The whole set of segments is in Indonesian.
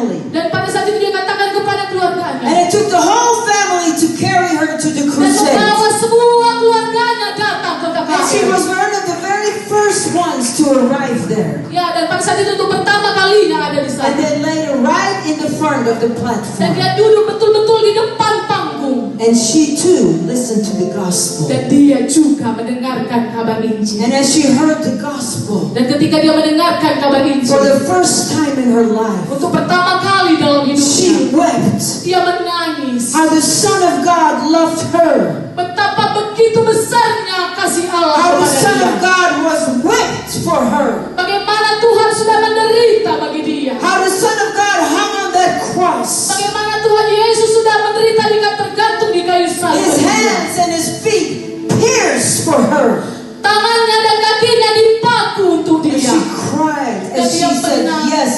family. Dan pada saat itu dia katakan kepada keluarganya. And it took the whole family to carry her to the Dan crusade. membawa semua keluarganya datang ke And she KKR. was one of the very first ones to arrive there. Ya, dan pada saat itu untuk pertama kalinya ada di And sana. then later right in the front of the Dan platform. dia duduk betul-betul di depan panggung. And she too listened to the gospel. Dan dia juga mendengarkan kabar Injil. And as she heard the gospel Dan ketika dia mendengarkan kabar for Injil, the first time in her life, untuk pertama kali dalam hidupnya, she wept. dia menangis. How the Son of God loved her. Betapa begitu besarnya kasih Allah How the kepada Son dia. of God was whipped for her. Bagaimana Tuhan sudah menderita bagi dia. How the Son of God hung on that cross. Bagaimana Tuhan Yesus sudah menderita dengan tergantung di kayu salib. His hands and his feet pierced for her. Tangannya dan kakinya dipaku untuk And dia. she cried as she said yes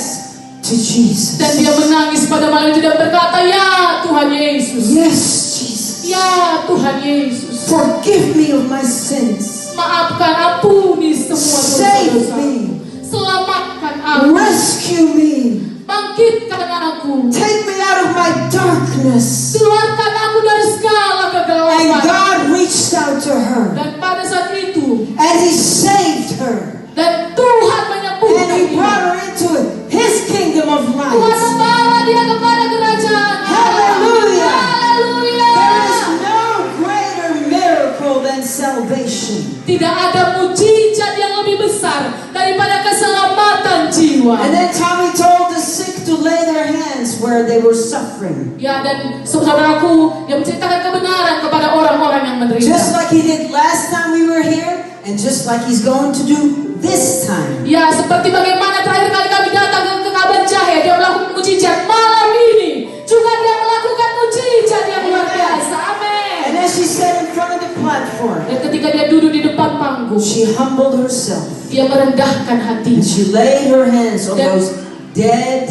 to Jesus. Dan dia menangis pada malam itu dan berkata, "Ya Tuhan Yesus. Yes, Jesus. Ya Tuhan Yesus. Forgive me of my sins. Maafkan, ampuni semua Save dosa-dosa. me. Selamatkan aku. Rescue me. Bangkitkan aku. Take me out of my darkness." Keluarkan aku dari segala And kegelapan." God reached out to her. Dan pada saat itu, And He saved her. dan Tuhan And menyembuhkan He dia. brought her into His kingdom of Tuhan light. membawa dia kepada kerajaan. Hallelujah. Haleluya. There is no greater miracle than salvation. Tidak ada mujizat yang lebih besar daripada keselamatan jiwa. And then Tommy told the sick to lay their hands where they were suffering. Ya, dan saudaraku yang menceritakan kebenaran kepada orang-orang yang menderita. Just like He did last time we were here, and just like He's going to do this time. Ya, seperti bagaimana terakhir kali kami datang ke Kaban Cahaya, dia melakukan mujizat. Malam ini juga dia melakukan mujizat yang luar biasa. Amin. And as she sat in front of the platform, Dan ketika dia duduk di depan panggung, she humbled herself. dia merendahkan And hatinya. she laid her hands on Dan- those dead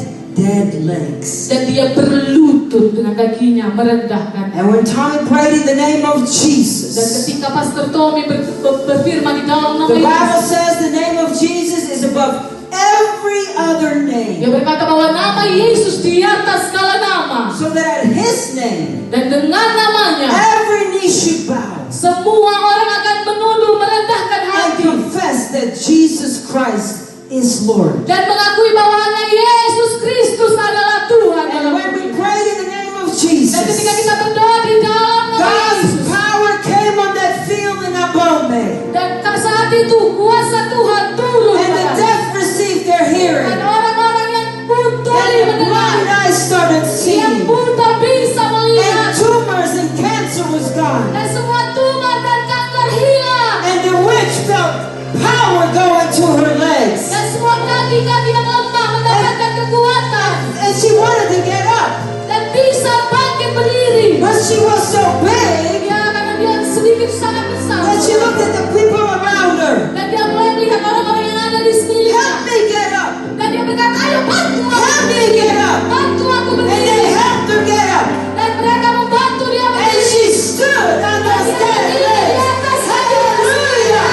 legs. Dan dia berlutut dengan kakinya merendahkan. And when Tommy prayed in the name of Dan Jesus, ketika Pastor Tommy berfirman di dalam nama the Bible Yesus, says the name of Jesus is above every other dia name. berkata bahwa nama Yesus di atas segala nama. So that at His name, Dan dengan namanya, every knee should bow semua orang akan menunduk merendahkan and hati. confess that Jesus Christ is Lord. Dan mengakui bahwa hanya Yesus Kristus adalah Tuhan. And when we prayed in the name of Dan ketika Jesus, kita berdoa di dalam nama God's Yesus, power came on that field in Abome. dan saat itu kuasa Tuhan turun And the pada deaf received their dan hearing. orang-orang yang buta And the blind mendengar, eyes started yang seeing. buta bisa And melihat, tumors and cancer was gone. dan semua tumor dan kanker hilang, And the witch felt power go into her legs. dan semua kaki-kaki yang lemah mendapatkan kekuatan And she wanted to get up. dan bisa bangkit berdiri. But she was so big Ya, karena dia sedikit sangat besar. that she looked at the people around her. Dan dia mulai melihat orang-orang yang ada di sekelilingnya. Help me get up. Dan dia berkata, "Ayo bantu aku Help me berdiri. get up. Bantu aku And berdiri." they helped her get up. Dan mereka membantu dia And berdiri. she stood on those dead legs. Hallelujah.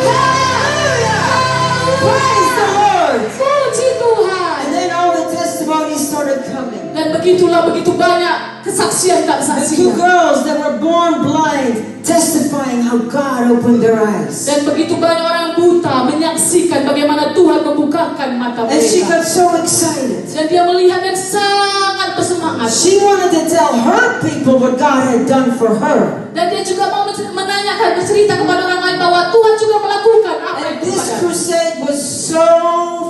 Hallelujah. Praise the Lord. Puji Tuhan. And then all the testimonies started coming. Dan begitulah begitu banyak kesaksian tak The two saksian. girls that were born blind testifying how God opened their eyes. Dan begitu banyak orang buta menyaksikan bagaimana Tuhan membukakan mata And she mereka. got so excited. Dan dia melihat dan sangat bersemangat. She wanted to tell her people what God had done for her. Dan dia juga mau menanyakan, bercerita kepada orang lain bahwa Tuhan juga melakukan apa And itu this kepada. crusade was so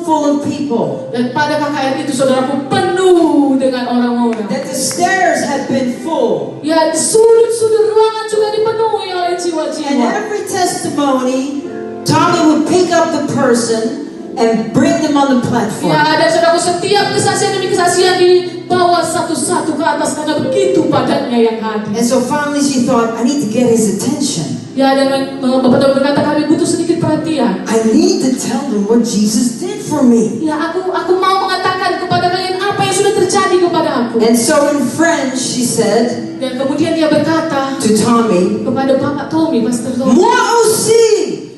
full of people Dan pada KKR itu saudaraku penuh dengan orang-orang. that the stairs had been full. Ya, sudut-sudut ruangan juga dipenuhi oleh And jiwa-jiwa. every testimony, Tommy would pick up the person and bring them on the platform. Ya, dan saudaraku setiap kesaksian demi kesaksian dibawa satu-satu ke atas karena begitu padatnya yang hadir. And so finally she thought, I need to get his attention. Ya, dan Bapak Tuhan berkata kami butuh sedikit perhatian. I need to tell them what Jesus did for me. Ya, aku mau mengatakan kepada kalian apa yang sudah terjadi kepada aku. And so in French she said Dan kemudian dia berkata to Tommy, kepada Bapak Tommy, Pastor Tommy, Moi aussi!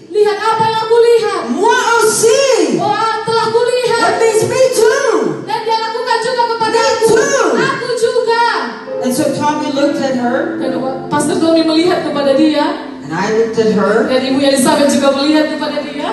lihat apa yang aku lihat. Moi aussi! Oh, telah kulihat. That means me too! Dan dia lakukan juga kepada dia. And I looked at her. Dan Ibu Elizabeth juga melihat kepada dia.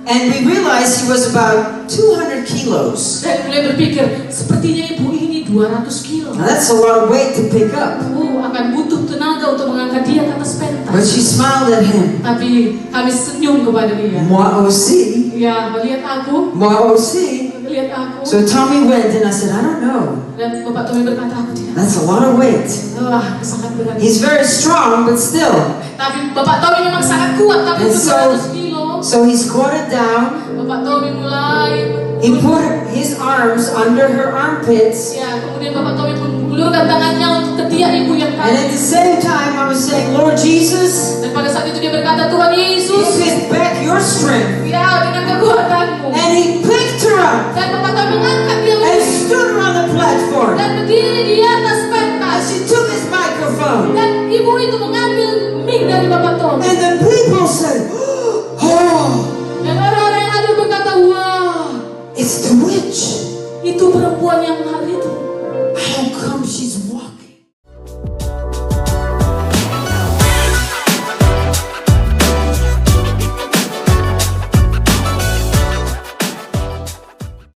And we realized he was about 200 kilos. Dan mulai berpikir, sepertinya ibu ini 200 kilo. Now that's a lot of weight to pick up. Akan butuh tenaga untuk mengangkat dia ke atas pentas. But she smiled at him. Tapi kami senyum kepada dia. Moi aussi. Ya, melihat aku. Moi aussi. Melihat aku. So Tommy went and I said, I don't know. Dan Bapak Tommy berkata, aku tidak. That's a lot of weight. Wah, sangat berat. He's very strong, but still. Tapi Bapak Tommy memang sangat kuat, tapi And untuk 200 kilo. So he squatted down. Bapak Tommy mulai. He put his arms under her armpits. Ya, kemudian Bapak Tommy pun mengulurkan tangannya untuk ketiak ibu yang And at tadi. the same time, I was saying, Lord Jesus, Dan pada saat itu dia berkata, Tuhan Yesus, give back your strength. ya dengan kekuatanmu. And he picked her up Dan Bapak Tommy mengangkat dia and stood her on the platform. dan berdiri di atas pentas. She took his microphone. Dan ibu itu mengambil mic dari Bapak Tommy. And the people said, oh, Dan orang-orang yang ada berkata, wah, it's the witch. itu perempuan yang hari itu. How come